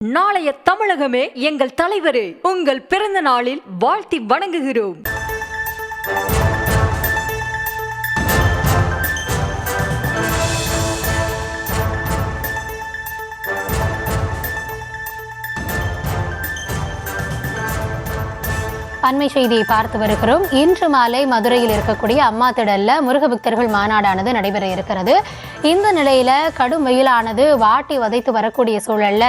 நாளைய தமிழகமே எங்கள் தலைவரே, உங்கள் பிறந்த நாளில் வாழ்த்தி வணங்குகிறோம். அண்மை செய்தியை பார்த்து வருகிறோம். இன்று மாலை மதுரையில் இருக்கக்கூடிய அம்மா திடல்ல முருக பக்தர்கள் மாநாடானது நடைபெற இருக்கிறது. இந்த நிலையில கடும் வெயிலானது வாட்டி வதைத்து வரக்கூடிய சூழல்ல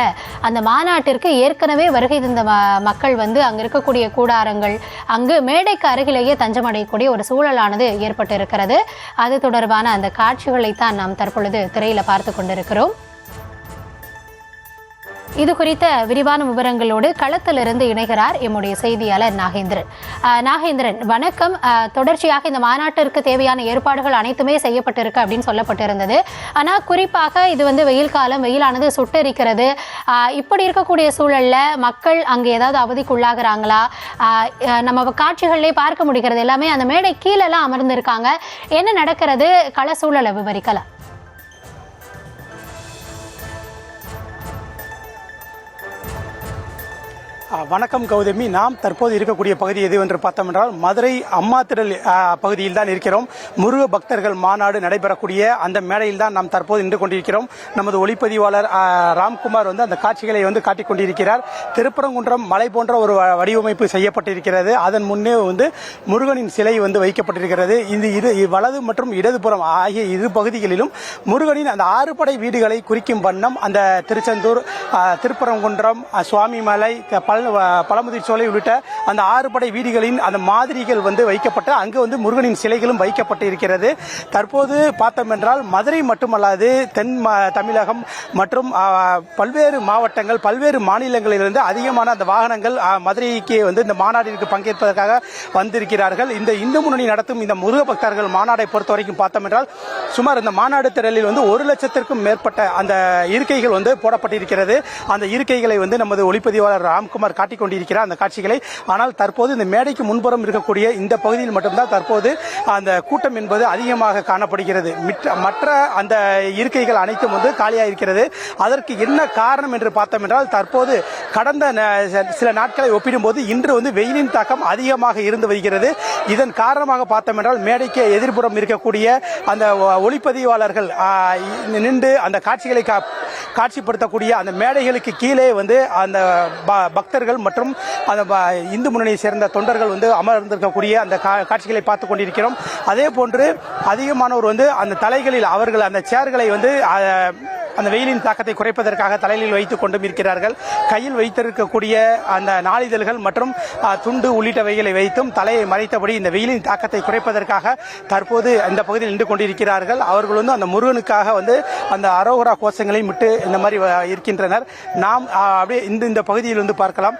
அந்த மாநாட்டிற்கு ஏற்கனவே வருகை தந்த மக்கள் அங்க இருக்கக்கூடிய கூடாரங்கள், அங்கு மேடைக்கு அருகிலேயே தஞ்சமடையக்கூடிய ஒரு சூழலானது ஏற்பட்டு இருக்கிறது. அது தொடர்பான அந்த காட்சிகளைத்தான் நாம் தற்பொழுது திரையில பார்த்து கொண்டிருக்கிறோம். இது குறித்த விரிவான விவரங்களோடு களத்திலிருந்து இணைகிறார் எம்முடைய செய்தியாளர் நாகேந்திரன். நாகேந்திரன், வணக்கம். தொடர்ச்சியாக இந்த மாநாட்டிற்கு தேவையான ஏற்பாடுகள் அனைத்துமே செய்யப்பட்டிருக்கு அப்படின்னு சொல்லப்பட்டிருந்தது. ஆனால் குறிப்பாக இது வெயில் காலம், வெயிலானது சுட்டரிக்கிறது. இப்படி இருக்கக்கூடிய சூழல்ல மக்கள் அங்கே ஏதாவது அவதிக்குள்ளாகிறாங்களா? நம்ம காட்சிகளிலே பார்க்க முடிகிறது, எல்லாமே அந்த மேடை கீழெல்லாம் அமர்ந்திருக்காங்க. என்ன நடக்கிறது? கள சூழலை விவரிக்கலாம். வணக்கம் கௌதமி. நாம் தற்போது இருக்கக்கூடிய பகுதி எது என்று பார்த்தோம் என்றால் மதுரை அம்மா திடல் பகுதியில் தான் இருக்கிறோம். முருக பக்தர்கள் மாநாடு நடைபெறக்கூடிய அந்த மேடையில் தான் நாம் தற்போது நின்று கொண்டிருக்கிறோம். நமது ஒளிப்பதிவாளர் ராம்குமார் அந்த காட்சிகளை காட்டிக் கொண்டிருக்கிறார். திருப்பரங்குன்றம் மலை போன்ற ஒரு வடிவமைப்பு செய்யப்பட்டிருக்கிறது. அதன் முன்னே முருகனின் சிலை வைக்கப்பட்டிருக்கிறது. இந்த வலது மற்றும் இடதுபுறம் ஆகிய இரு பகுதிகளிலும் முருகனின் அந்த 6 படை வீடுகளை குறிக்கும் வண்ணம் அந்த திருச்செந்தூர், திருப்பரங்குன்றம், சுவாமிமலை, பழமுதிர் சோலை உள்ளிட்ட அந்த 6 படை வீடுகளின் அந்த மாதிரிகள் வைக்கப்பட்டு அங்கு முருகனின் சிலைகளும் வைக்கப்பட்டு இருக்கிறது. தற்போது பார்த்தோம் என்றால் மதுரை மட்டுமல்லாது தென் தமிழகம் மற்றும் பல்வேறு மாவட்டங்கள், பல்வேறு மாநிலங்களிலிருந்து அதிகமான அந்த வாகனங்கள் மதுரைக்கு இந்த மாநாட்டிற்கு பங்கேற்பதற்காக வந்திருக்கிறார்கள். இந்த இந்து முன்னணி நடத்தும் இந்த முருக பக்தர்கள் மாநாடை பொறுத்த வரைக்கும் பார்த்தோம் என்றால் சுமார் இந்த மாநாடு திடலில் 1 லட்சத்திற்கும் மேற்பட்ட அந்த இருக்கைகள் போடப்பட்டிருக்கிறது. அந்த இருக்கைகளை நமது ஒளிப்பதிவாளர் ராம்குமார் காட்டிக் கொண்டிருக்கிறார் அந்த காட்சிகளை. ஆனால் தற்போது இந்த மேடைக்கு முன்புறம் இருக்கக்கூடிய இந்த பகுதியில் மட்டும்தான் தற்போது அந்த கூட்டம் என்பது அதிகமாக காணப்படுகிறது. மற்ற அந்த இருக்கைகள் அனைத்தும் காலியாக இருக்கிறது. அதற்கு என்ன காரணம் என்று பார்த்தோம் என்றால் தற்போது கடந்த சில நாட்களை ஒப்பிடும்போது இன்று வெயிலின் தாக்கம் அதிகமாக இருந்து வருகிறது. இதன் காரணமாக பார்த்தோம் என்றால் மேடைக்கு எதிர்ப்புறம் இருக்கக்கூடிய அந்த ஒளிப்பதிவாளர்கள் நின்று அந்த காட்சிகளை காட்சிப்படுத்தக்கூடிய அந்த மேடைகளுக்கு கீழே அந்த பக்தர்கள் மற்றும் அந்த இந்து முன்னணியை சேர்ந்த தொண்டர்கள் அமர்ந்திருக்கக்கூடிய அந்த காட்சிகளை பார்த்துக் கொண்டிருக்கிறோம். அதே போன்று அதிகமானோர் அந்த தலைகளில் அவர்கள் அந்த சேர்களை அந்த வெயிலின் தாக்கத்தை குறைப்பதற்காக தலையில் வைத்துக் கொண்டும் இருக்கிறார்கள். கையில் வைத்திருக்கக்கூடிய அந்த நாளிதழ்கள் மற்றும் துண்டு உள்ளிட்டவைகளை வைத்தும் தலையை மறைத்தபடி இந்த வெயிலின் தாக்கத்தை குறைப்பதற்காக தற்போது இந்த பகுதியில் நின்று கொண்டிருக்கிறார்கள். அவர்கள் அந்த முருகனுக்காக அந்த அரோகரா கோஷங்களை விட்டு இந்த மாதிரி இருக்கின்றனர். நாம் அப்படியே இந்த பகுதியில் பார்க்கலாம்.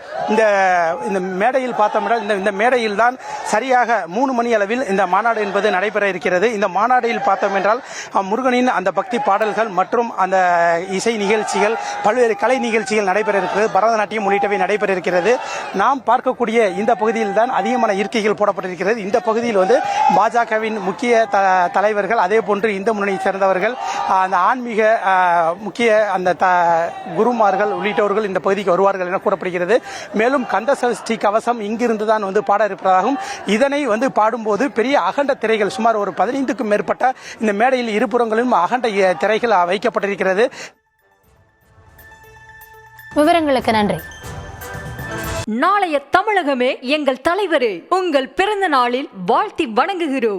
இந்த மேடையில் பார்த்தோம், இந்த மேடையில் தான் சரியாக 3 மணி அளவில் இந்த மாநாடு என்பது நடைபெற இருக்கிறது. இந்த மாநாட்டில் பார்த்தோம் என்றால் முருகனின் அந்த பக்தி பாடல்கள் மற்றும் அந்த இசை நிகழ்ச்சிகள், பல்வேறு கலை நிகழ்ச்சிகள் நடைபெற இருக்கிறது. பரதநாட்டியம் உள்ளிட்டவை நடைபெற இருக்கிறது. நாம் பார்க்கக்கூடிய இந்த பகுதியில் தான் அதிகமான இருக்கைகள் போடப்பட்டிருக்கிறது. இந்த பகுதியில் பாஜகவின் முக்கிய தலைவர்கள், அதே போன்று இந்து முன்னணியை சேர்ந்தவர்கள், அந்த ஆன்மீக முக்கிய அந்த குருமார்கள் உள்ளிட்டவர்கள் இந்த பகுதிக்கு வருவார்கள் என கூறப்படுகிறது. மேலும் கந்த சஷ்டி கவசம் இங்கிருந்து தான் பாட இருப்பதாகவும் இதனை பாடும்போது பெரிய அகண்ட திரைகள் சுமார் ஒரு 15க்கும் மேற்பட்ட இந்த மேடையில் இருபுறங்களிலும் அகண்ட திரைகள் வைக்கப்பட்டிருக்கிறது. விவரங்களுக்கு நன்றி. நாளைய தமிழகமே எங்கள் தலைவரே, உங்கள் பிறந்த நாளில் வாழ்த்தி வணங்குகிறோம்.